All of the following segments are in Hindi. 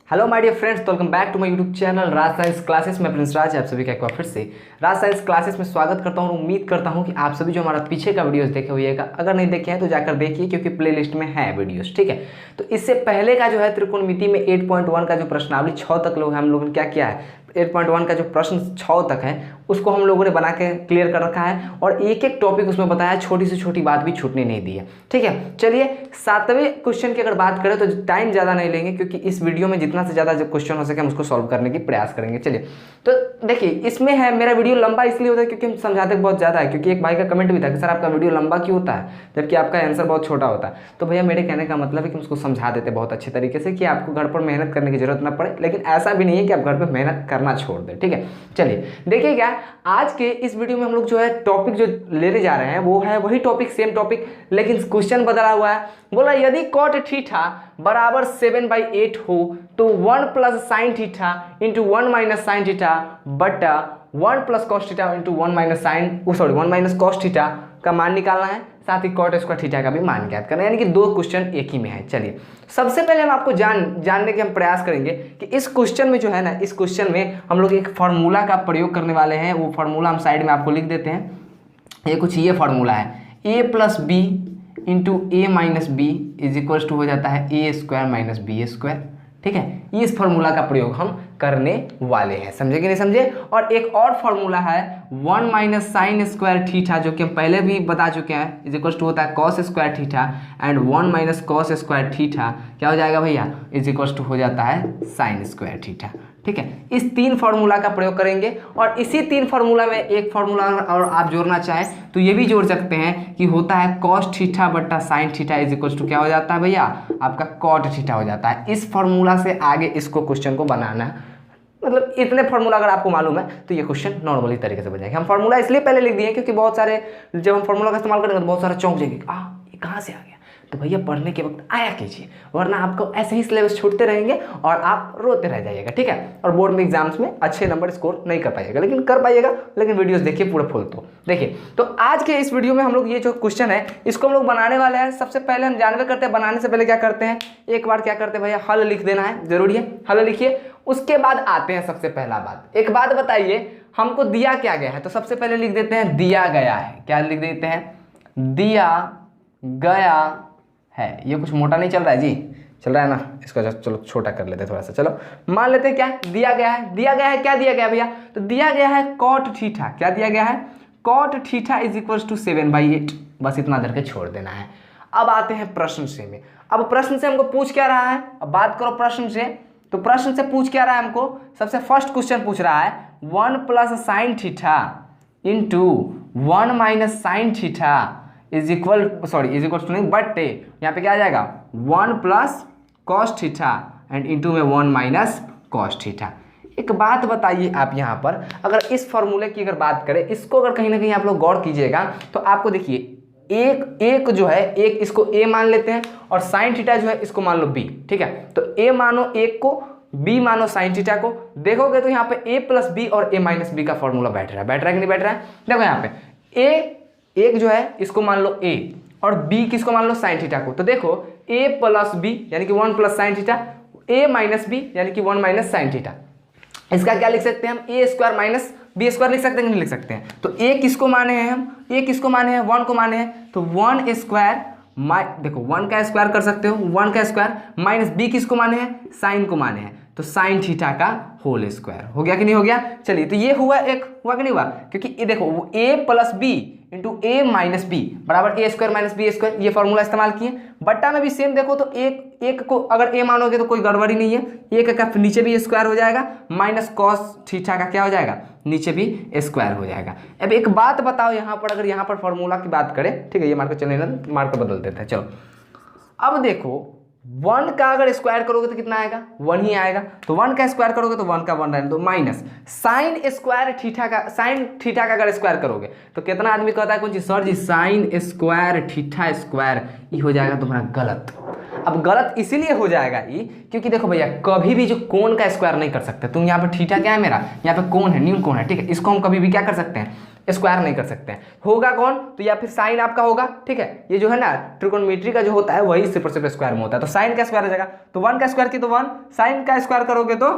Hello my dear friends, welcome back to my YouTube channel Raj science classes में प्रिंस राज। आप सभी का एक बार फिर से राज साइंस क्लासेस में स्वागत करता हूं। उम्मीद करता हूं कि आप सभी जो हमारा पीछे का वीडियोस देखे होइएगा, अगर नहीं देखे हैं तो जाकर देखिए क्योंकि प्लेलिस्ट में है वीडियोस, ठीक है। तो इससे पहले का जो है त्रिकोणमिति में 8.1 का जो प्रश्नावली 6 तक लोग हम लोगों ने क्या किया है, 8.1 का जो प्रश्न 6 तक है उसको हम लोगों ने बना के क्लियर कर रखा है और एक एक टॉपिक उसमें बताया, छोटी से छोटी बात भी छूटने नहीं दी है, ठीक है। चलिए 7वें क्वेश्चन की अगर बात करें तो टाइम ज़्यादा नहीं लेंगे क्योंकि इस वीडियो में जितना से ज़्यादा जो क्वेश्चन हो सके हम उसको सॉल्व करने की प्रयास करेंगे। चलिए तो देखिए, इसमें है मेरा वीडियो लंबा इसलिए होता है क्योंकि हम समझाते बहुत ज़्यादा है, क्योंकि एक भाई का कमेंट भी था कि सर आपका वीडियो लंबा क्यों होता है जबकि आपका आंसर बहुत छोटा होता है। तो भैया मेरे कहने का मतलब है कि हम उसको समझा देते बहुत अच्छे तरीके से कि आपको घर पर मेहनत करने की जरूरत ना पड़े, लेकिन ऐसा भी नहीं है कि आप घर पर मेहनत करना छोड़ दें, ठीक है। चलिए देखिए, क्या आज के इस वीडियो में हम लोग जो है टॉपिक जो लेने जा रहे हैं वो है वही टॉपिक, सेम टॉपिक, लेकिन क्वेश्चन बदला हुआ है। बोला यदि कॉट थीटा बराबर 7/8 हो तो 1 plus sine theta into 1 minus sine theta बटा 1 plus cos theta into 1 minus cos theta का मान निकालना है, साथ ही कॉट स्क्वायर थीटा का भी मान ज्ञात करना है, यानी कि दो क्वेश्चन एक ही में है। चलिए सबसे पहले हम आपको जानने के हम प्रयास करेंगे कि इस क्वेश्चन में जो है ना, इस क्वेश्चन में हम लोग एक फार्मूला का प्रयोग करने वाले हैं। वो फार्मूला हम साइड में आपको लिख देते हैं। ये कुछ ये फार्मूला है, a plus b into a minus b is equals to हो जाता है a square minus b square, ठीक है। इस फार्मूला का प्रयोग हम करने वाले हैं, समझे कि नहीं समझे। और एक और फार्मूला है 1 माइनस साइन स्क्वायर थीटा, जो कि हम पहले भी बता चुके हैं, इज इक्वल्स टू होता है cos square theta and 1 minus cos square theta क्या हो जाएगा भैया, इज इक्वल्स टू हो जाता है साइन स्क्वायर थीटा, ठीक है। इस 3 फार्मूला का प्रयोग करेंगे और इसी 3 फार्मूला में एक फार्मूला और आप जोड़ना चाहें तो ये भी जोड़ सकते हैं कि होता है कॉस थीटा बट्टा sine theta is equals to क्या हो जाता है भैया, आपका कॉट थीटा हो जाता है। इस फार्मूला से आगे इसको क्वेश्चन को बनाना है, मतलब इतने फार्मूला अगर आपको मालूम है तो ये क्वेश्चन नॉर्मली तरीके से बन जाएगा। हम फार्मूला इसलिए पहले लिख दिए क्योंकि बहुत सारे जब हम फार्मूला का इस्तेमाल करेंगे तो बहुत सारे चौंक जाएंगे, ये कहाँ से आ गया। तो भैया पढ़ने के वक्त आया कीजिए, वरना आपको ऐसे ही सिलेबस छूटते रहेंगे और आप रोते रह जाइएगा, ठीक है। और बोर्ड में एग्जाम्स में अच्छे नंबर स्कोर नहीं कर पाइएगा, लेकिन कर पाइएगा, लेकिन वीडियोस देखिए पूरा फुल। तो देखिए, तो आज के इस वीडियो में हम लोग ये जो क्वेश्चन है इसको हम लोग बनाने वाले हैं। सबसे पहले हम जानवे करते हैं, बनाने से पहले क्या करते हैं, एक बार क्या करते हैं भैया, हल लिख देना है, जरूरी है, हल लिखिए। उसके बाद आते हैं सबसे पहला बात, एक बात बताइए हमको दिया क्या गया है। तो सबसे पहले लिख देते हैं दिया गया है, क्या लिख देते हैं, दिया गया है। ये कुछ मोटा नहीं चल रहा है जी, चल रहा है ना, इसको चलो छोटा कर लेते हैं थोड़ा सा। चलो मान लेते हैं क्या दिया गया है, दिया गया है, क्या दिया गया भैया, तो दिया गया है कॉट थीटा, क्या दिया गया है, cot theta is equals to 7/8, बस इतना करके छोड़ देना है। अब आते हैं प्रश्न से में। अब प्रश्न से हमको पूछ क्या रहा है, अब बात करो प्रश्न से, तो प्रश्न से पूछ क्या रहा है हमको, सबसे फर्स्ट क्वेश्चन पूछ रहा है 1 plus sine theta into 1 minus sine theta is equal to नहीं बट यहाँ पे क्या आ जाएगा 1 plus cos theta and into में 1 माइनस कॉस थीटा। एक बात बताइए आप यहाँ पर, अगर इस फॉर्मूले की अगर बात करें, इसको अगर कहीं ना कहीं आप लोग गौर कीजिएगा तो आपको देखिए एक जो है, एक इसको a मान लेते हैं और साइन थीटा जो है इसको मान लो b, ठीक है। तो a मानो एक को, b मानो साइन थीटा को, देखोगे तो यहाँ पे a प्लस बी और a माइनस बी का फॉर्मूला बैठ रहा है कि नहीं बैठ रहा है। देखो यहाँ पे a एक जो है इसको मान लो a और b किसको मान लो साइन थीटा को। तो देखो a प्लस बी यानी कि 1 plus sine theta, a minus b यानी कि 1 माइनस साइन थीटा। इसका क्या लिख सकते हैं हम, a square minus b square लिख सकते हैं कि नहीं लिख सकते हैं। तो a किसको माने हैं हम, a किसको माने हैं, 1 को माने हैं, तो 1 स्क्वायर देखो 1 का स्क्वायर कर सकते हो, 1 का स्क्वायर माइनस b किसको माने हैं, साइन को माने हैं, तो साइन थीटा का होल स्क्वायर। हो गया कि नहीं हो गया। चलिए तो ये हुआ हुआ कि नहीं हुआ, क्योंकि ये देखो a plus b into a minus b बराबर a square minus b square, ये फॉर्मूला इस्तेमाल किए। बट्टा में भी सेम देखो, तो एक को अगर a मानोगे तो कोई गड़बड़ी नहीं है, एक का नीचे भी स्क्वायर हो जाएगा, माइनस कॉस थीटा का क्या हो जाएगा, नीचे भी स्क्वायर हो जाएगा। अब एक बात बताओ यहाँ पर, अगर यहाँ पर फॉर्मूला की बात करें, ठीक है, ये मार्कर चले ना, मार्कर बदल देते हैं। चलो अब देखो 1 का अगर स्क्वायर करोगे तो कितना आएगा, 1 ही आएगा। तो 1 का स्क्वायर करोगे तो 1 का 1 रहने दो, माइनस साइन स्क्वायर थीटा का, साइन थीटा का अगर स्क्वायर करोगे तो कितना आदमी कहता है कौन चीज, सर जी साइन स्क्वायर थीटा स्क्वायर, ये हो जाएगा तुम्हारा गलत। अब गलत इसीलिए हो जाएगा ये क्योंकि देखो भैया कभी भी जो कोण का स्क्वायर नहीं कर सकते तुम। यहाँ पे थीटा क्या है मेरा, यहाँ पे कोण है, न्यून कोण है, ठीक है, इसको हम कभी भी क्या कर सकते हैं, स्क्वायर नहीं कर सकते हैं। होगा कौन, तो या फिर साइन आपका होगा, ठीक है। ये जो है ना ट्रिगोनोमेट्री का जो होता है वही सिर्फ और सिर्फ स्क्वायर में होता है। तो साइन का स्क्वायर आ जाएगा, तो 1 का स्क्वायर की तो 1, साइन का स्क्वायर करोगे तो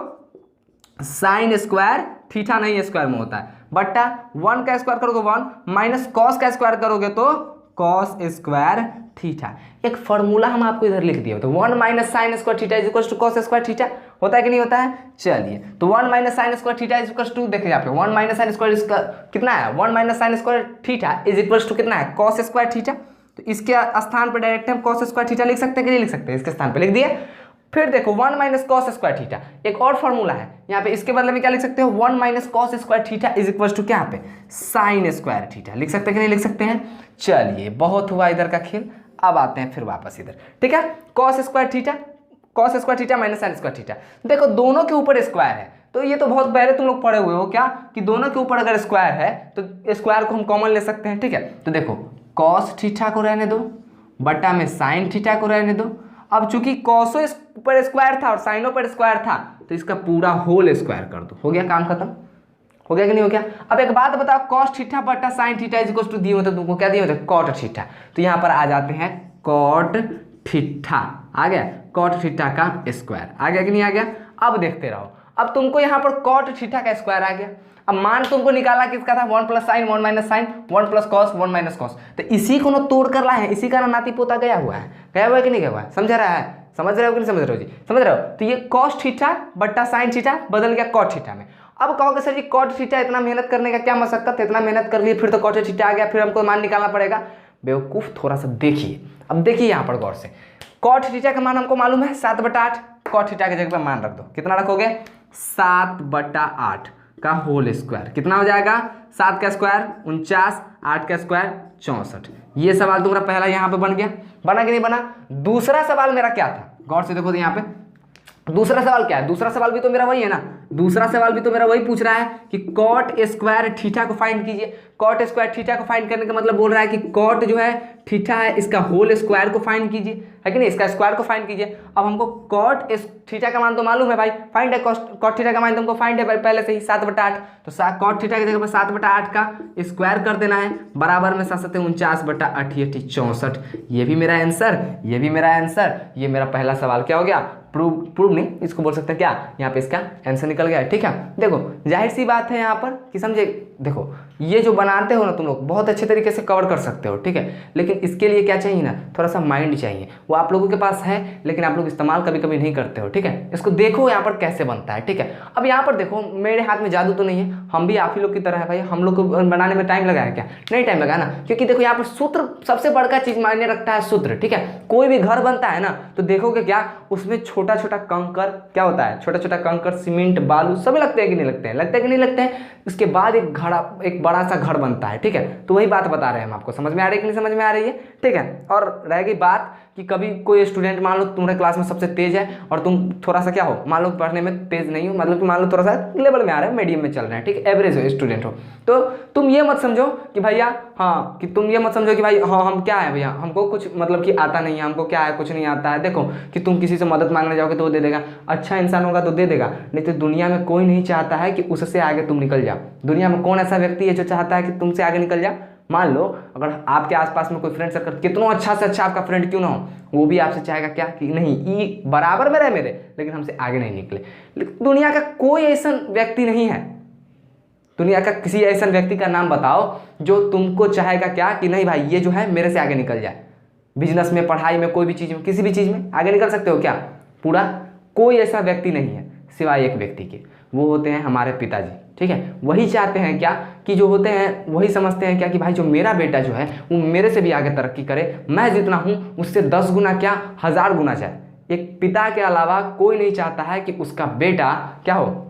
साइन स्क्वायर थीटा नहीं स्क्वायर में होता है, बट्टा 1 का स्क्वायर करोगे 1, माइनस कॉस का स्क्वायर करोगे तो कॉस स्क्वायर थीटा। एक फॉर्मूला हम आपको इधर लिख दिए, तो 1 minus sine square theta is equal to cos square theta, होता है कि नहीं होता है। चलिए, तो 1 minus sine square theta is equal to, देखिए यहाँ पे 1 माइनस साइन स्क्वायर इसका कितना है, 1 minus sine square theta is equal to कितना है, कॉस स्क्वायर थीटा। तो इसके स्थान पर डायरेक्ट हम कॉस स्क्वायर थीटा लिख सकते हैं कि नहीं लिख सकते, इसके स्थान पर लिख दिए। फिर देखो 1 माइनस कॉस स्क्वायर थीटा, एक और फॉर्मूला है यहाँ पे, इसके बदले में क्या लिख सकते हो, 1 minus cos square theta is equal to क्या पे, साइन स्क्वायर थीटा, लिख सकते हैं कि नहीं लिख सकते हैं। चलिए, बहुत हुआ इधर का खेल, अब आते हैं फिर वापस इधर, ठीक है। Cos square theta minus sine square theta, देखो दोनों के ऊपर स्क्वायर है, तो ये तो बहुत पहले तुम लोग पढ़े हुए हो क्या, कि दोनों के ऊपर अगर स्क्वायर है तो स्क्वायर को हम कॉमन ले सकते हैं, ठीक है। तो देखो कॉस थीटा को रहने दो, बटा में साइन थीटा को रहने दो। अब चूंकि कॉसो पर स्क्वायर था और साइनो पर स्क्वायर था, तो इसका पूरा होल स्क्वायर कर दो, हो गया काम खत्म, हो गया कि नहीं हो गया। अब एक बात बताओ, कॉस थीटा बटा sine theta is equal to दिए होते, तुमको क्या दिए होते, कॉट थीटा, तो यहाँ पर आ जाते हैं कॉट थीटा, आ गया कॉट थीटा का स्क्वायर, आ गया कि नहीं आ गया। अब देखते रहो, अब तुमको यहाँ पर कॉट थीटा का स्क्वायर आ गया। अब मान तुमको निकाला किसका था, 1 plus sine 1 minus sine, 1 plus cos 1 minus cos, तो इसी को ना तोड़ कर लाए हैं, इसी का ना नाती पोता गया हुआ है कि नहीं गया हुआ है, समझ रहा है, समझ रहे हो कि नहीं समझ रहे हो जी, समझ रहे हो। तो ये कॉस थीटा बट्टा साइन थीटा बदल गया कॉट थीटा में। अब कहोगे सर जी कॉट थीटा इतना मेहनत करने का क्या मशक्कत है, इतना मेहनत कर लिए फिर तो कॉट थीटा आ गया, फिर हमको मान निकालना पड़ेगा। बेवकूफ, थोड़ा सा देखिए, अब देखिए यहाँ पर गौर से, कॉट थीटा का मान हमको मालूम है 7/8, कॉट थीटा की जगह पर मान रख दो, कितना रखोगे 7/8 का होल स्क्वायर, कितना हो जाएगा 7 का स्क्वायर 49, 8 का स्क्वायर 64। ये सवाल तुम्हारा पहला यहाँ पे बन गया, बना कि नहीं बना। दूसरा सवाल मेरा क्या था, गौर से देखो तो यहाँ पे दूसरा सवाल क्या है, दूसरा सवाल भी तो मेरा वही है ना, दूसरा सवाल भी तो मेरा वही पूछ रहा है कि कॉट स्क्वायर थीटा को फाइंड कीजिए। कॉट स्क्वायर थीटा को फाइंड करने का मतलब बोल रहा है कि कॉट जो है थीटा है, इसका होल स्क्वायर को फाइंड कीजिए, है कि नहीं, इसका स्क्वायर को फाइंड कीजिए। अब हमको कॉट थीटा का मान तो मालूम है भाई, फाइंड है कॉट थीटा का मान तो हमको फाइंड है पहले से ही 7/8, तो कॉट थीटा की जगह पर 7/8 का स्क्वायर कर देना है, बराबर में 7 49/8 64। ये भी मेरा आंसर, ये भी मेरा आंसर, ये मेरा पहला सवाल क्या हो गया, प्रूव नहीं, इसको बोल सकते हैं क्या, यहाँ पे इसका आंसर निकल गया, ठीक है। देखो जाहिर सी बात है यहाँ पर कि समझे, देखो ये जो बनाते हो ना तुम लोग बहुत अच्छे तरीके से कवर कर सकते हो, ठीक है, लेकिन इसके लिए क्या चाहिए ना, थोड़ा सा माइंड चाहिए, वो आप लोगों के पास है लेकिन आप लोग इस्तेमाल कभी कभी नहीं करते हो, ठीक है। इसको देखो यहाँ पर कैसे बनता है, ठीक है। अब यहाँ पर देखो मेरे हाथ में जादू तो नहीं है, हम भी आप ही लोग की तरह है भाई, हम लोग को बनाने में टाइम लगाया क्या, नहीं टाइम लगा ना, क्योंकि देखो यहाँ पर सूत्र सबसे बड़का चीज मायने रखता है, सूत्र, ठीक है। कोई भी घर बनता है ना तो देखोगे क्या उसमें छोटा छोटा कंकर क्या होता है, छोटा छोटा कंकर सीमेंट बालू सभी लगते हैं कि नहीं लगते हैं, लगते हैं कि नहीं लगते हैं। उसके बाद एक बड़ा सा घर बनता है, ठीक है। तो वही बात बता रहे हैं हम आपको, समझ में आ रही है कि नहीं समझ में आ रही है, ठीक है। और रह गई बात कि कभी कोई स्टूडेंट मान लो तुम्हारे क्लास में सबसे तेज है और तुम थोड़ा सा क्या हो, मान लो पढ़ने में तेज नहीं हो, मतलब कि मान लो थोड़ा सा लेवल में आ रहा है, मीडियम में चल रहे हैं, ठीक है, एवरेज हो स्टूडेंट हो, तो तुम ये मत समझो कि भैया हाँ, कि तुम ये मत समझो कि भाई हाँ हम क्या है भैया, हमको कुछ मतलब कि आता नहीं है, हमको क्या है कुछ नहीं आता है। देखो कि तुम किसी से मदद मांगने जाओगे तो वो दे देगा, अच्छा इंसान होगा तो दे देगा, नहीं तो दुनिया में कोई नहीं चाहता है कि उससे आगे तुम निकल जाओ। दुनिया में कौन ऐसा व्यक्ति है जो चाहता है कि तुमसे आगे निकल जाओ। मान लो अगर आपके आसपास में कोई फ्रेंड सर्कल कितना अच्छा से अच्छा आपका फ्रेंड क्यों ना हो, वो भी आपसे चाहेगा क्या कि नहीं ये बराबर में रहे मेरे, लेकिन हमसे आगे नहीं निकले। लेकिन दुनिया का कोई ऐसा व्यक्ति नहीं है, दुनिया का किसी ऐसा व्यक्ति का नाम बताओ जो तुमको चाहेगा क्या कि नहीं भाई ये जो है मेरे से आगे निकल जाए। बिजनेस में, पढ़ाई में, कोई भी चीज़ में, किसी भी चीज़ में आगे निकल सकते हो क्या, पूरा कोई ऐसा व्यक्ति नहीं है सिवाय एक व्यक्ति के, वो होते हैं हमारे पिताजी, ठीक है। वही चाहते हैं क्या कि जो होते हैं वही समझते हैं क्या कि भाई जो मेरा बेटा जो है वो मेरे से भी आगे तरक्की करे, मैं जितना हूँ उससे 10 गुना क्या 1000 गुना जाए। एक पिता के अलावा कोई नहीं चाहता है कि उसका बेटा क्या हो,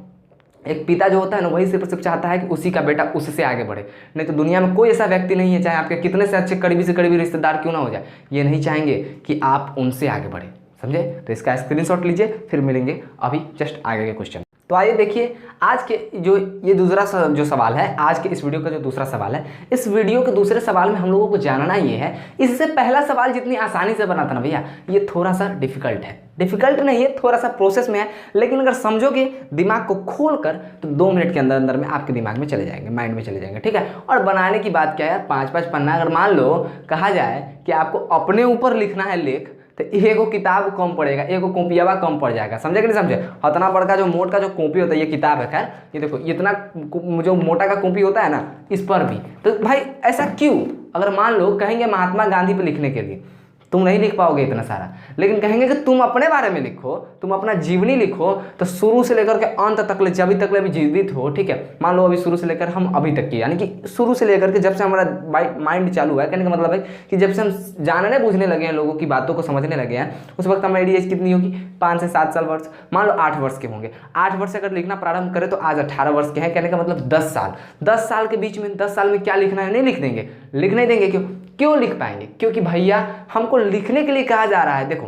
एक पिता जो होता है ना वही सिर्फ चाहता है कि उसी का बेटा उससे आगे बढ़े। नहीं तो दुनिया में कोई ऐसा व्यक्ति नहीं है, चाहे आपके कितने से अच्छे करीबी से करीबी रिश्तेदार क्यों ना हो जाए, ये नहीं चाहेंगे कि आप उनसे आगे बढ़े, समझे। तो इसका स्क्रीनशॉट लीजिए, फिर मिलेंगे अभी जस्ट आगे के क्वेश्चन। तो आइए देखिए आज के जो ये दूसरा जो सवाल है, आज के इस वीडियो का जो दूसरा सवाल है, इस वीडियो के दूसरे सवाल में हम लोगों को जानना ये है, इससे पहला सवाल जितनी आसानी से बना था ना भैया, ये थोड़ा सा डिफिकल्ट है। डिफिकल्ट नहीं है, थोड़ा सा प्रोसेस में है, लेकिन अगर समझोगे दिमाग को खोल कर तो 2 मिनट के अंदर अंदर में आपके दिमाग में चले जाएंगे, माइंड में चले जाएंगे, ठीक है। और बनाने की बात क्या है, 5-5 पन्ना अगर मान लो कहा जाए कि आपको अपने ऊपर लिखना है लेख, तो एगो किताब कम पड़ेगा, एगो कॉपियावा कम पड़ जाएगा, समझे कि नहीं समझे। इतना बड़का जो मोट का जो कॉपी होता है, ये किताब है, खैर ये देखो इतना जो मोटा का कॉपी होता है ना, इस पर भी। तो भाई ऐसा क्यों, अगर मान लो कहेंगे महात्मा गांधी पे लिखने के लिए, तुम नहीं लिख पाओगे इतना सारा, लेकिन कहेंगे कि तुम अपने बारे में लिखो, तुम अपना जीवनी लिखो, तो शुरू से लेकर के अंत तक ले, जब तक ले अभी जीवित हो, ठीक है। मान लो अभी शुरू से लेकर हम अभी तक की, यानी कि शुरू से लेकर के जब से हमारा माइंड चालू है, कहने का मतलब है कि जब से हम जानने बूझने लगे हैं, लोगों की बातों को समझने लगे हैं, उस वक्त हमारी एज कितनी होगी, 5 से 7 साल वर्ष, मान लो 8 वर्ष के होंगे। 8 वर्ष से अगर लिखना प्रारंभ करें तो आज 18 वर्ष के हैं, कहने का मतलब 10 साल। 10 साल के बीच में 10 साल में क्या लिखना है, नहीं लिख देंगे, लिख नहीं देंगे। क्यों लिख पाएंगे, क्योंकि भैया हमको लिखने के लिए कहा जा रहा है। देखो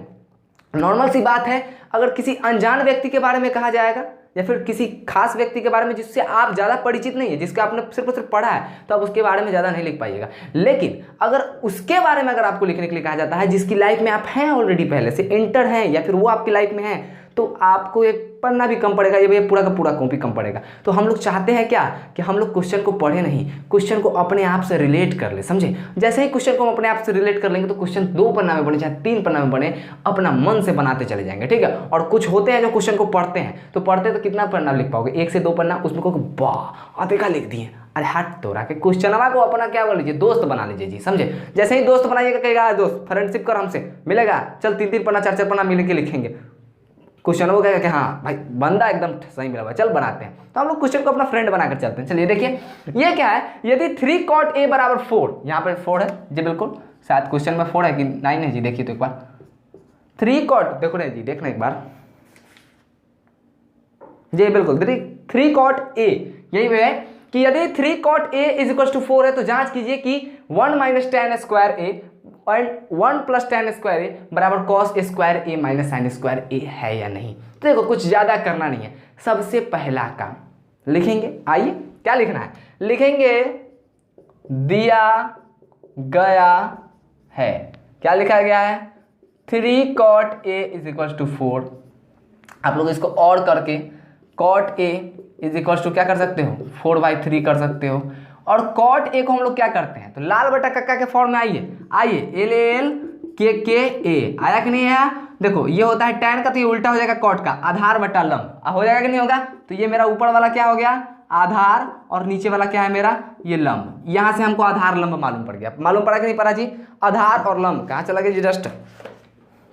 नॉर्मल सी बात है, अगर किसी अनजान व्यक्ति के बारे में कहा जाएगा या फिर किसी खास व्यक्ति के बारे में जिससे आप ज़्यादा परिचित नहीं है, जिसका आपने सिर्फ और सिर्फ पढ़ा है, तो आप उसके बारे में ज़्यादा नहीं लिख पाइएगा। लेकिन अगर उसके बारे में अगर आपको लिखने के लिए कहा जाता है जिसकी लाइफ में आप हैं ऑलरेडी, पहले से एंटर हैं, या फिर वो आपकी लाइफ में है, तो आपको एक पन्ना भी कम पड़ेगा, ये पूरा का पूरा कॉपी कम पड़ेगा। तो हम लोग चाहते हैं क्या कि हम लोग क्वेश्चन को पढ़े नहीं, क्वेश्चन को अपने आप से रिलेट कर ले, समझे। जैसे ही क्वेश्चन को हम अपने आप से रिलेट कर लेंगे तो क्वेश्चन 2 पन्ना में बने चाहे 3 पन्ना में बने, अपना मन से बनाते चले जाएंगे, ठीक है। और कुछ होते हैं जो क्वेश्चन को पढ़ते हैं, तो पढ़ते तो कितना पन्ना लिख पाओगे, 1 से 2 पन्ना, उसमें को वाह आधे का लिख दिए, अरे हट तोड़ा के क्वेश्चनवा को अपना क्या बोल लीजिए, दोस्त बना लीजिए जी, समझे। जैसे ही दोस्त बनाइएगा, कहेगा दोस्त फ्रेंडशिप कर हमसे, मिलेगा, चल 3-3 पन्ना 4-4 पन्ना मिल के लिखेंगे। क्वेश्चन वो कहेगा कि हाँ भाई बंदा एकदम सही मिला हुआ, चल बनाते हैं। तो हम लोग क्वेश्चन को अपना फ्रेंड बनाकर चलते हैं। चलिए देखिए ये क्या है, यदि 3 cot a बराबर 4, यहाँ पर 4 है जी, बिल्कुल, शायद क्वेश्चन में 4 है कि 9 है जी, देखिए तो एक बार 3 cot, देखो ना जी, देखना एक बार जी, बिल्कुल 3 cot a, यही है कि यदि 3 cot a = 4 है, तो जांच कीजिए कि 1 - tan स्क्वायर a और 1 + tan स्क्वायर a बराबर cos square a - sin square a है या नहीं। तो देखो कुछ ज़्यादा करना नहीं है, सबसे पहला काम लिखेंगे, आइए क्या लिखना है, लिखेंगे दिया गया है, क्या लिखा गया है, 3 cot a = 4। आप लोग इसको और करके cot a = क्या कर सकते हो, 4/3 कर सकते हो। और cot a को हम लोग क्या करते हैं, तो लाल बटा कक्का के फॉर्म में आइए LAL KKA आया कि नहीं आया। देखो ये होता है tan का, तो ये उल्टा हो जाएगा cot का, आधार बटा लंब, हो जाएगा कि नहीं होगा। तो ये मेरा ऊपर वाला क्या हो गया, आधार, और नीचे वाला क्या है मेरा, ये लंब। यहाँ से हमको आधार लंब मालूम पड़ गया, मालूम पड़ा कि नहीं पड़ा जी। आधार और लंब कहाँ चला गया जी, जस्ट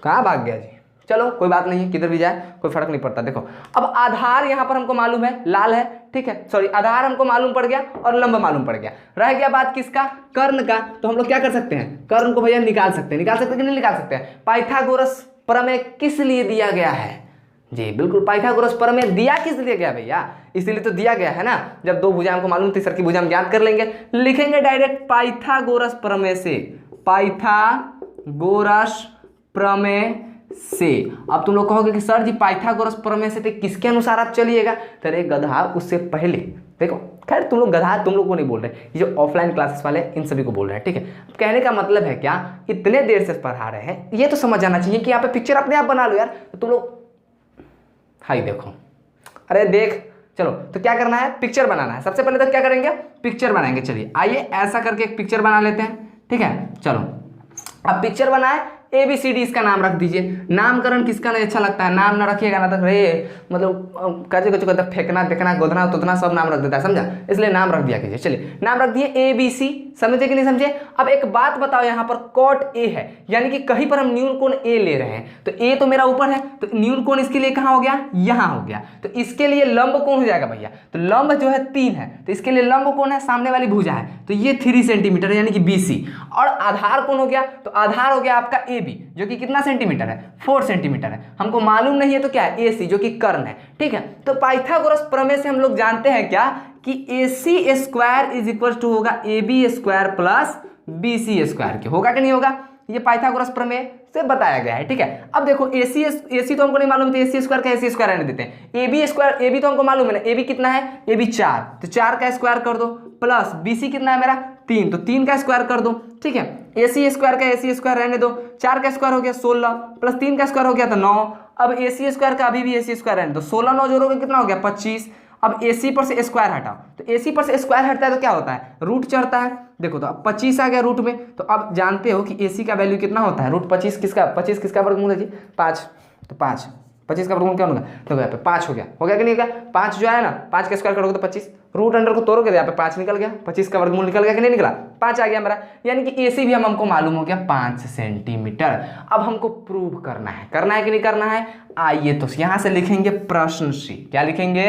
कहाँ भाग गया जी। चलो कोई बात नहीं है, किधर भी जाए कोई फर्क नहीं पड़ता। देखो अब आधार यहाँ पर हमको मालूम है, लाल है, ठीक है, सॉरी आधार हमको मालूम पड़ गया और लंब मालूम पड़ गया। रह गया बात किसका, कर्ण का। तो हम लोग क्या कर सकते हैं, कर्ण को भैया निकाल सकते हैं कि नहीं निकाल सकते हैं। पाइथागोरस प्रमेय किस लिए दिया गया है जी, बिल्कुल पाइथागोरस प्रमेय दिया किस लिए गया भैया, इसीलिए तो दिया गया है ना। जब 2 भुजा हमको मालूम, तीसर की भुजा हम ज्ञात कर लेंगे, लिखेंगे डायरेक्ट पाइथागोरस प्रमेय से, पाइथागोरस प्रमेय से। अब तुम लोग कहोगे कि सर जी पाइथागोरस प्रमेय से तो किसके अनुसार आप चलिएगा, तेरे गधा उससे पहले। देखो खैर तुम लोग गधा तुम लोग को नहीं बोल रहे, ये जो ऑफलाइन क्लासेस वाले हैं इन सभी को बोल रहे हैं, ठीक है। कहने का मतलब है क्या, इतने देर से पढ़ा रहे हैं, ये तो समझ आना चाहिए कि यहाँ पे पिक्चर अपने आप बना लो यार। तो तुम लोग हाई देखो, अरे देख, चलो तो क्या करना है, पिक्चर बनाना है। सबसे पहले तो क्या करेंगे, पिक्चर बनाएंगे। चलिए आइए ऐसा करके एक पिक्चर बना लेते हैं, ठीक है। चलो अब पिक्चर बनाए, ABCD इसका नाम रख दीजिए। नामकरण किसका नहीं अच्छा लगता है, नाम ना रखिएगा ना तो रे मतलब काजे को कहता फेंकना देखना गोदना तोदना सब नाम रख देता है, समझा, इसलिए नाम रख दिया कीजिए। चलिए नाम रख दिए ABC, समझे कि नहीं समझे। अब एक बात बताओ, यहाँ पर cot A है, यानी कि कहीं पर हम न्यून कोण A ले रहे हैं, तो A तो मेरा ऊपर है, तो न्यून कोण इसके लिए कहाँ हो गया, यहाँ हो गया। तो इसके लिए लंब कोण हो जाएगा भैया, तो लंब जो है 3 है, तो इसके लिए लंब कोण है, सामने वाली भुजा है, तो ये 3 सेंटीमीटर है, यानी कि BC। और आधार कोण हो गया, तो आधार हो गया आपका AB, जो कि कितना सेंटीमीटर है, 4 सेंटीमीटर है। हमको मालूम नहीं है तो क्या है, AC जो कि कर्ण है, ठीक है। तो पाइथागोरस प्रमेय से हम लोग जानते हैं क्या कि AC² = होगा AB² + BC² के, होगा कि नहीं होगा। ये पाइथागोरस प्रमेय से बताया गया है। ठीक है, अब देखो AC तो हमको नहीं मालूम, तो AC स्क्वायर का AC स्क्वायर रहने देते हैं। AB तो हमको मालूम है ना, AB कितना है, AB 4, तो 4 का स्क्वायर कर दो, प्लस BC कितना है मेरा 3, तो 3 का स्क्वायर कर दो। ठीक है, AC स्क्वायर का AC स्क्वायर रहने दो, 4 का स्क्वायर हो गया 16, प्लस 3 का स्क्वायर हो गया तो 9। अब AC स्क्वायर का अभी भी AC स्क्वायर रहने दो, 16 9 जोड़ोगे कितना हो गया 25। अब AC पर से स्क्वायर हटाओ, तो AC पर से स्क्वायर हटता है तो क्या होता है, रूट चढ़ता है। देखो तो अब 25 आ गया रूट में, तो अब जानते हो कि AC का वैल्यू कितना होता है, रूट 25 किसका वर्गमूल है जी 5, तो 5 25 का वर्गमूल क्या होगा, तो यहाँ पे 5 हो गया कि नहीं हो गया, 5 जो है ना 5 का स्क्वायर करोगे तो 25, रूट अंडर को तोड़ोगे तो यहाँ पे 5 निकल गया, 25 का वर्गमूल निकल गया कि नहीं निकला, 5 आ गया मेरा। यानी कि AC भी हमको मालूम हो गया 5 सेंटीमीटर। अब हमको प्रूव करना है कि नहीं करना है, आइए तो यहाँ से लिखेंगे प्रश्न सी। क्या लिखेंगे,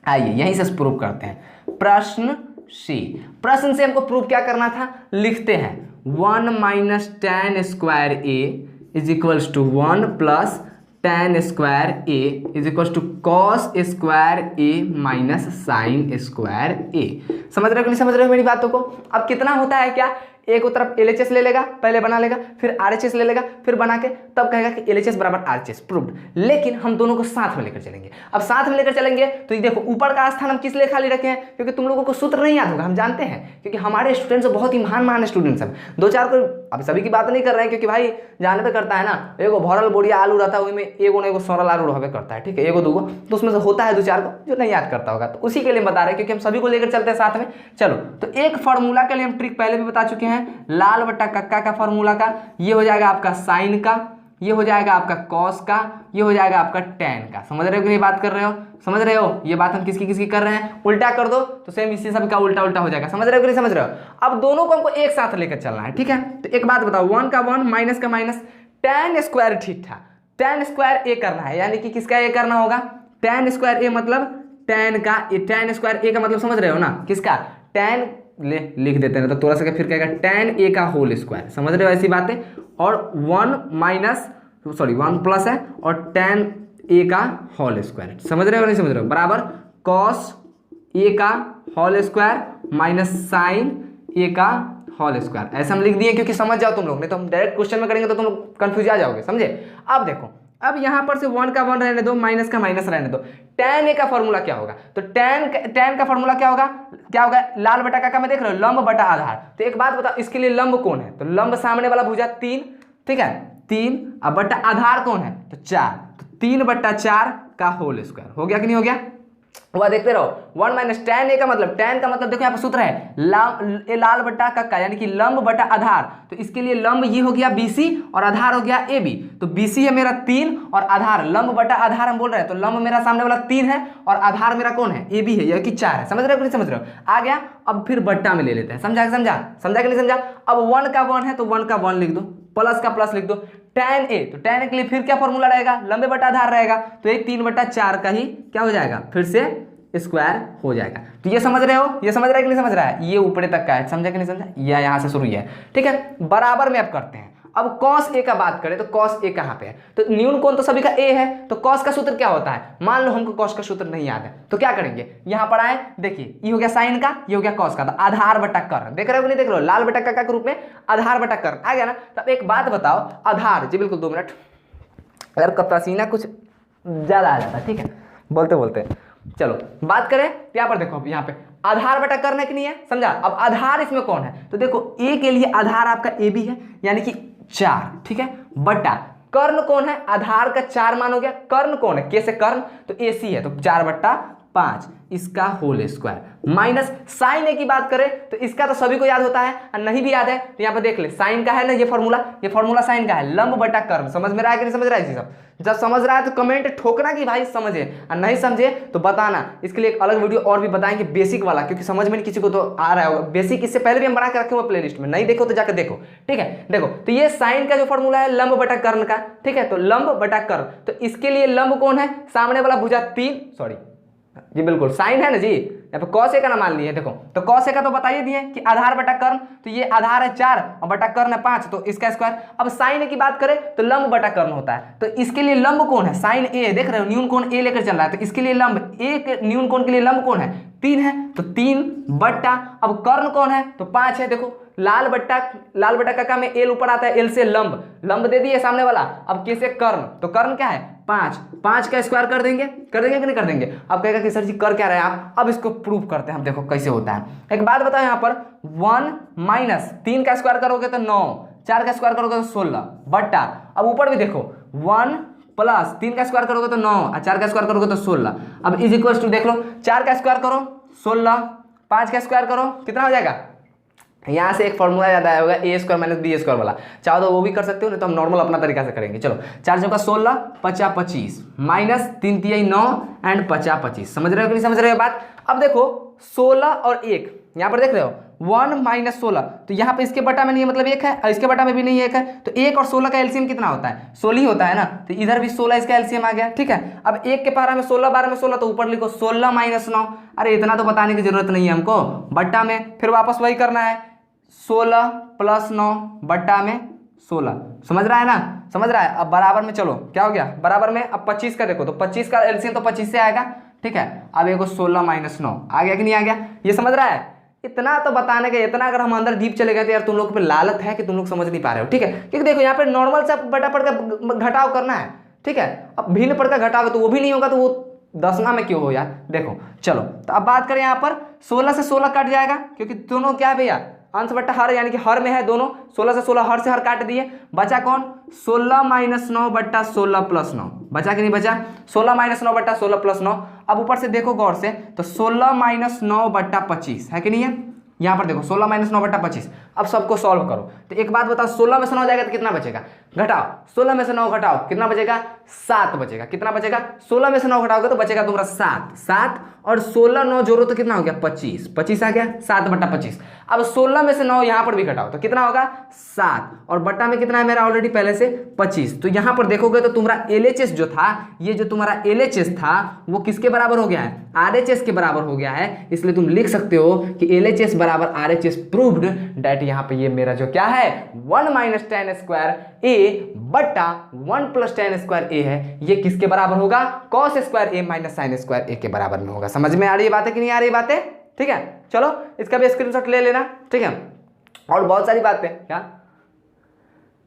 आइए यहीं से प्रूव करते हैं। प्रश्न सी, प्रश्न से हमको प्रूव क्या करना था, लिखते हैं 1 minus tan square A is equals to 1 plus tan square A is equals to cos square A minus sine square A. समझ रहे हो कि नहीं समझ रहे हो मेरी बातों को। अब कितना होता है, क्या एक तरफ LHS ले लेगा, पहले बना लेगा, फिर RHS ले लेगा, फिर बना के तब कहेगा कि LHS बराबर RHS प्रूव्ड। लेकिन हम दोनों को साथ में लेकर चलेंगे। अब साथ में लेकर चलेंगे तो ये देखो ऊपर का स्थान हम किस लिए खाली रखे हैं, क्योंकि तुम लोगों को सूत्र नहीं याद होगा, हम जानते हैं, क्योंकि हमारे स्टूडेंट्स बहुत ही महान स्टूडेंट्स हैं। 2-4 को अब सभी की बात नहीं कर रहे हैं, क्योंकि भाई जाने पे करता है ना, एगो भरल बोरिया आलू रहता है, उसमें एगो सरल आलू रहबे करता है। ठीक है, एगो दूगो तो उसमें से होता है 2-4 को जो नहीं याद करता होगा, तो उसी के लिए बता रहे हैं, क्योंकि हम सभी को लेकर चलते हैं साथ में। चलो तो एक फार्मूला के लिए हम ट्रिक पहले भी बता चुके हैं, लाल बट्टा कक्का का फार्मूला का, ये हो जाएगा आपका साइन का, ये हो जाएगा आपका कॉस का, ये हो जाएगा आपका टैन का। समझ रहे हो कि नहीं बात कर रहे हो, समझ रहे हो, ये बात हम किसकी कर रहे हैं, उल्टा कर दो तो सेम इसी सब का उल्टा हो जाएगा। समझ रहे हो कि नहीं समझ रहे हो। अब दोनों को हमको एक साथ लेकर चलना है। ठीक है, तो एक बात बताओ, 1 का 1 माइनस का माइनस, टैन स्क्वायर ठीक था, टैन स्क्वायर ए करना है, यानी कि किसका ए करना होगा, टैन स्क्वायर ए मतलब टैन का, टैन स्क्वायर ए का मतलब समझ रहे हो ना, किसका, टैन लिख देते हैं तो थोड़ा सा फिर कहेगा टैन ए का होल स्क्वायर। समझ रहे हो ऐसी बातें। और 1 प्लस है और टैन ए का होल स्क्वायर, समझ रहे हो नहीं समझ रहे हो, बराबर कॉस ए का होल स्क्वायर माइनस साइन ए का होल स्क्वायर। ऐसा हम लिख दिए क्योंकि समझ जाओ तुम लोग, नहीं तो हम डायरेक्ट क्वेश्चन में करेंगे तो तुम लोग कंफ्यूज आ जाओगे। समझे। अब देखो, अब यहां पर से 1 का 1 रहने दो, माइनस का माइनस रहने दो। tan ए का फॉर्मूला क्या होगा, तो tan का फॉर्मूला क्या होगा, लाल बटा का मैं देख रहे हो, लंब बटा आधार। तो एक बात बताओ, इसके लिए लंब कौन है, तो लंब सामने वाला भुजा 3, ठीक है 3, अब बटा आधार कौन है तो 4, तो 3/4 का होल स्क्वायर हो गया कि नहीं हो गया। वह देखते रहो, 1 माइनस tan ए का मतलब, tan का मतलब देखो यहाँ पर सूत्र है लाल बटा कक्का, यानी कि लंब बटा आधार। तो इसके लिए लंब ये हो गया BC और आधार हो गया AB। तो BC है मेरा 3 और आधार, लंब बटा आधार हम बोल रहे हैं, तो लंब मेरा सामने वाला 3 है और आधार मेरा कौन है, AB है, यानी कि 4 है। समझ रहे हो कि नहीं समझ रहे हो, आ गया। अब फिर बट्टा में ले लेते हैं, समझा कि नहीं समझा। अब 1 का 1 है तो 1 का 1 लिख दो, प्लस का प्लस लिख दो। tan ए, तो tan ए के लिए फिर क्या फॉर्मूला रहेगा, लंबे बटा आधार रहेगा, तो ये 3/4 का ही क्या हो जाएगा, फिर से स्क्वायर हो जाएगा। तो ये समझ रहे हो, ये समझ रहा है कि नहीं समझ रहा है, ये ऊपर तक का है, समझा कि नहीं समझा, यह यहाँ से शुरू है। ठीक है, बराबर में अब करते हैं। अब cos a का बात करें तो cos a कहाँ पे है, तो न्यून कोण तो सभी का a है, तो cos का सूत्र क्या होता है, मान लो हमको cos का सूत्र नहीं याद है, तो क्या करेंगे, यहाँ पर आए, देखिए ये हो गया साइन का, ये हो गया cos का, तो आधार बटा कर्ण, देख रहे हो कि नहीं देख रहे हो, लाल बटा कक्का के रूप में आधार बटा कर्ण आ गया ना। तब एक बात बताओ, आधार जी बिल्कुल 2 मिनट, अगर पसीना कुछ ज्यादा आ जाता है, ठीक है बोलते बोलते। चलो बात करें, यहाँ पर देखो, यहाँ पे आधार बटा कर्ण है कि नहीं है, समझा। अब आधार इसमें कौन है, तो देखो a के लिए आधार आपका AB है, यानी कि 4, ठीक है, बटा कर्ण कौन है, आधार का 4 मान हो गया, कर्ण कौन है, के से कर्ण, तो AC है, तो 4/5 इसका होल स्क्वायर, माइनस साइन ए की बात करें तो इसका तो सभी को याद होता है, और नहीं भी याद है तो यहाँ पे देख ले, साइन का है ना ये फॉर्मूला साइन का है, लंब बटा कर्ण। समझ में रहा है कि नहीं समझ रहा है, सब जब समझ रहा है तो कमेंट ठोकना कि भाई समझे, और नहीं समझे तो बताना, इसके लिए एक अलग वीडियो और भी बताएंगे बेसिक वाला, क्योंकि समझ में नहीं किसी को तो आ रहा होगा बेसिक, इससे पहले भी हम बना के रखे हुए प्लेलिस्ट में, नहीं देखो तो जाकर देखो, ठीक है। देखो तो ये साइन का जो फॉर्मूला है लंब बटा कर्ण का, ठीक है, तो लंब बटा कर्ण, तो इसके लिए लंब कौन है, सामने वाला भुजा 3, सॉरी जी बिल्कुल, साइन है ना जी, यहाँ पे कॉस ए का ना मान लिए। देखो तो कॉस ए का तो बताइए दिए कि आधार बटा कर्ण, तो ये आधार है 4 और बटा कर्ण है 5, तो इसका स्क्वायर। अब साइन ए की बात करें तो लंब बटा कर्ण होता है, तो इसके लिए लंब कौन है, साइन ए, देख रहे हो न्यून कोण ए लेकर चल रहा है, तो इसके लिए लंब ए के न्यून कोण के लिए लंब कौन है, 3 है, तो 3 बट्टा, अब कर्ण कौन है तो 5 है। देखो लाल बट्टा काका में एल ऊपर आता है, एल से लंब दे दिए सामने वाला, अब कैसे कर्ण, तो कर्ण क्या है 5 का स्क्वायर कर देंगे कि नहीं कर देंगे। अब कहेगा कि सर जी कर क्या रहे हैं आप, अब इसको प्रूव करते हैं हम, देखो कैसे होता है। एक बात बताओ यहाँ पर 1 माइनस 3 का स्क्वायर करोगे तो 9, 4 का स्क्वायर करोगे तो 16 बट्टा, अब ऊपर भी देखो 1 प्लस 3 का स्क्वायर करोगे तो 9 और 4 का स्क्वायर करोगे तो 16, अब इज इक्वल टू देख लो 4 का स्क्वायर करो 16, 5 का स्क्वायर करो कितना हो जाएगा, यहाँ से एक फॉर्मूला याद आया होगा ए स्क्वायर माइनस बी स्क्वायर वाला, चाहो तो वो भी कर सकते हो, नहीं तो हम नॉर्मल अपना तरीका से करेंगे। चलो 4 चौका 16, 50 25 माइनस 3 तिहाई 9 एंड 50 25, समझ रहे हो कि नहीं समझ रहे हो बात। अब देखो 16 और 1 यहाँ पर देख रहे हो 1 माइनस 16, तो यहाँ पे इसके बटा में नहीं है मतलब 1 है और इसके बटा में भी नहीं है 1 है, तो 1 और 16 का एलसीएम कितना होता है 16 ही होता है ना, तो इधर भी 16 इसका एलसीएम आ गया। ठीक है, अब 1 के पारा में 16 12 में 16, तो ऊपर लिखो 16 माइनस 9, अरे इतना तो बताने की जरूरत नहीं है हमको, बट्टा में फिर वापस वही करना है 16 प्लस 9 बट्टा में 16, समझ रहा है ना, समझ रहा है। अब बराबर में चलो क्या हो गया, बराबर में अब 25 का देखो तो 25 का एलसीएम तो 25 से आएगा। ठीक है, अब एक 16 माइनस 9 आ गया कि नहीं आ गया, ये समझ रहा है। इतना तो बताने का, इतना अगर हम अंदर डीप चले गए तो यार तुम लोग पे लालत है कि तुम लोग समझ नहीं पा रहे हो। ठीक है, क्योंकि देखो यहाँ पे नॉर्मल से बटा पड़ का घटाव करना है। ठीक है, अब भिन्न पड़ का घटाव तो वो भी नहीं होगा, तो वो दसवां में क्यों हो यार। देखो चलो तो अब बात करें यहाँ पर 16 से 16 कट जाएगा, क्योंकि दोनों क्या है भैया अंश बट्टा हर, यानी कि हर में है दोनों, 16 से 16 हर से हर काट दिए, बचा कौन 16 माइनस 9 बट्टा 16 प्लस 9, बचा कि नहीं बचा 16 माइनस 9 बट्टा 16 प्लस 9। अब ऊपर से देखो गौर से, तो 16 माइनस 9 बट्टा 25 है कि नहीं है, यहाँ पर देखो 16 माइनस 9 बट्टा 25। अब सबको सॉल्व करो, तो एक बात बताओ 16 में से 9 जाएगा तो कितना बचेगा, घटाओ 16 में से 9 घटाओ कितना बचेगा 7 बचेगा, कितना बचेगा 16 में से 9 घटाओगे तो बचेगा तुम्हारा 7 और 16 9 जोड़ो तो कितना हो गया 25 आ गया 7 बट्टा 25। अब 16 में से 9 यहाँ पर भी घटाओ तो कितना होगा 7 और बट्टा में कितना है मेरा ऑलरेडी पहले से 25। तो यहाँ पर देखोगे तो तुम्हारा LHS जो था, ये जो तुम्हारा LHS था वो किसके बराबर हो गया है RHS के बराबर हो गया है, इसलिए तुम लिख सकते हो कि LHS बराबर RHS प्रूव्ड डैट यहाँ पे ये मेरा जो क्या है 1 माइनस tan स्क्वायर A बट्टा 1 प्लस tan स्क्वायर A है, ये किसके बराबर होगा cos square A minus sin square A के बराबर में होगा। समझ में आ रही है बातें कि नहीं आ रही बातें। ठीक है, चलो इसका भी स्क्रीनशॉट ले लेना। ठीक है, और बहुत सारी बातें क्या,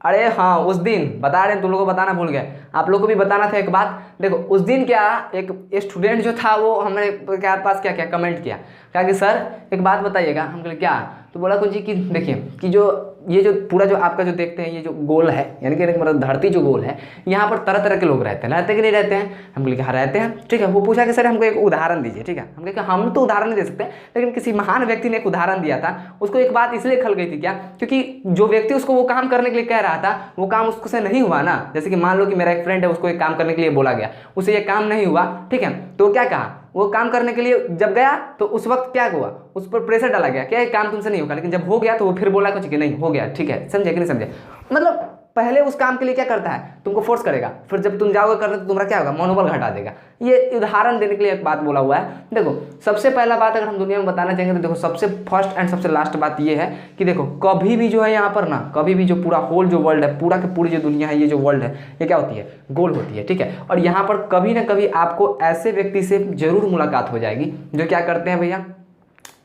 अरे हाँ उस दिन बता रहे हैं, तुम लोगों को बताना भूल गए, आप लोगों को भी बताना था एक बात। देखो उस दिन क्या एक स्टूडेंट जो था वो हमने क्या पास क्या कमेंट किया, कहा कि सर एक बात बताइएगा। हम कहे क्या, तो बोला कुछ जी कि देखिए कि जो ये जो पूरा जो आपका जो देखते हैं ये जो गोल है, यानी कि मतलब धरती जो गोल है, यहाँ पर तरह तरह के लोग रहते हैं कि नहीं रहते हैं। हम बोले कि हाँ रहते हैं। ठीक है, वो पूछा कि सर हमको एक उदाहरण दीजिए। ठीक है, हम कहे कि हम तो उदाहरण नहीं दे सकते, लेकिन किसी महान व्यक्ति ने एक उदाहरण दिया था। उसको एक बात इसलिए खल गई थी क्या, क्योंकि जो व्यक्ति उसको वो काम करने के लिए कह रहा था वो काम उसको से नहीं हुआ ना। जैसे कि मान लो कि मेरा एक फ्रेंड है, उसको एक काम करने के लिए बोला गया, उसे ये काम नहीं हुआ। ठीक है, तो क्या कहा, वो काम करने के लिए जब गया तो उस वक्त क्या हुआ, उस पर प्रेशर डाला गया क्या ये काम तुमसे नहीं होगा, लेकिन जब हो गया तो वो फिर बोला कुछ कि नहीं हो गया। ठीक है, समझे कि नहीं समझे, मतलब पहले उस काम के लिए क्या करता है तुमको फोर्स करेगा, फिर जब तुम जाओगे करने तो तुम्हारा क्या होगा मनोबल घटा देगा। ये उदाहरण देने के लिए एक बात बोला हुआ है। देखो सबसे पहला बात अगर हम दुनिया में बताना चाहेंगे तो देखो सबसे फर्स्ट एंड सबसे लास्ट बात ये है कि देखो कभी भी जो है यहाँ पर ना, कभी भी जो पूरा होल जो वर्ल्ड है, पूरा की पूरी जो दुनिया है, ये जो वर्ल्ड है ये क्या होती है गोल होती है। ठीक है, और यहाँ पर कभी ना कभी आपको ऐसे व्यक्ति से जरूर मुलाकात हो जाएगी जो क्या करते हैं भैया,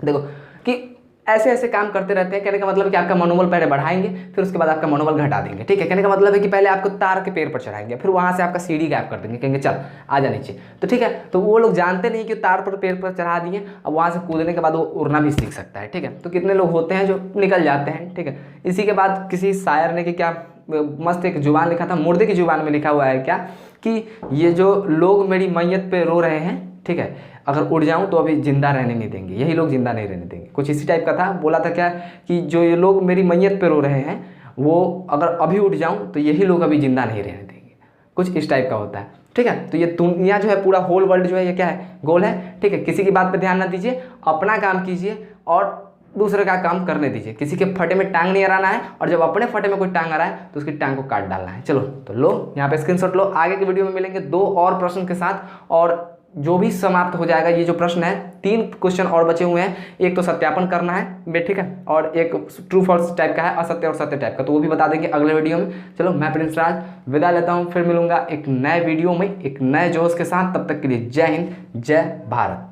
देखो कि ऐसे ऐसे काम करते रहते हैं। कहने का मतलब है कि आपका मनोबल पहले बढ़ाएंगे, फिर उसके बाद आपका मनोबल घटा देंगे। ठीक है, कहने का मतलब है कि पहले आपको तार के पेड़ पर चढ़ाएंगे, फिर वहां से आपका सीढ़ी गायब कर देंगे, कहेंगे चल आ जा नीचे। तो ठीक है, तो वो लोग जानते नहीं कि तार पर पेड़ पर चढ़ा दिए, अब वहां से कूदने के बाद वो उड़ना भी सीख सकता है। ठीक है, तो कितने लोग होते हैं जो निकल जाते हैं। ठीक है, इसी के बाद किसी शायर ने कि क्या मस्त एक जुबान लिखा था, मुर्दे की जुबान में लिखा हुआ है क्या कि ये जो लोग मेरी मैयत पे रो रहे हैं, ठीक है, अगर उड़ जाऊं तो अभी जिंदा रहने नहीं देंगे, यही लोग जिंदा नहीं रहने देंगे। कुछ इसी टाइप का था, बोला था क्या कि जो ये लोग मेरी मैयत पे रो रहे हैं वो अगर अभी उठ जाऊं तो यही लोग अभी जिंदा नहीं रहने देंगे, कुछ इस टाइप का होता है। ठीक है, तो ये दुनिया जो है पूरा होल वर्ल्ड जो है ये क्या है गोल है। ठीक है, किसी की बात पे ध्यान ना दीजिए, अपना काम कीजिए और दूसरे का काम करने दीजिए। किसी के फटे में टांग नहीं अड़ाना है, और जब अपने फटे में कोई टांग आ रहा है तो उसकी टांग को काट डालना है। चलो तो लो यहाँ पे स्क्रीनशॉट लो, आगे की वीडियो में मिलेंगे 2 और प्रश्न के साथ, और जो भी समाप्त हो जाएगा। ये जो प्रश्न है 3 क्वेश्चन और बचे हुए हैं, एक तो सत्यापन करना है बे, ठीक है, और एक ट्रू फॉल्स टाइप का है, असत्य और सत्य टाइप का, तो वो भी बता देंगे अगले वीडियो में। चलो मैं प्रिंस राज विदा लेता हूँ, फिर मिलूंगा एक नए वीडियो में एक नए जोश के साथ। तब तक के लिए जय हिंद, जय भारत।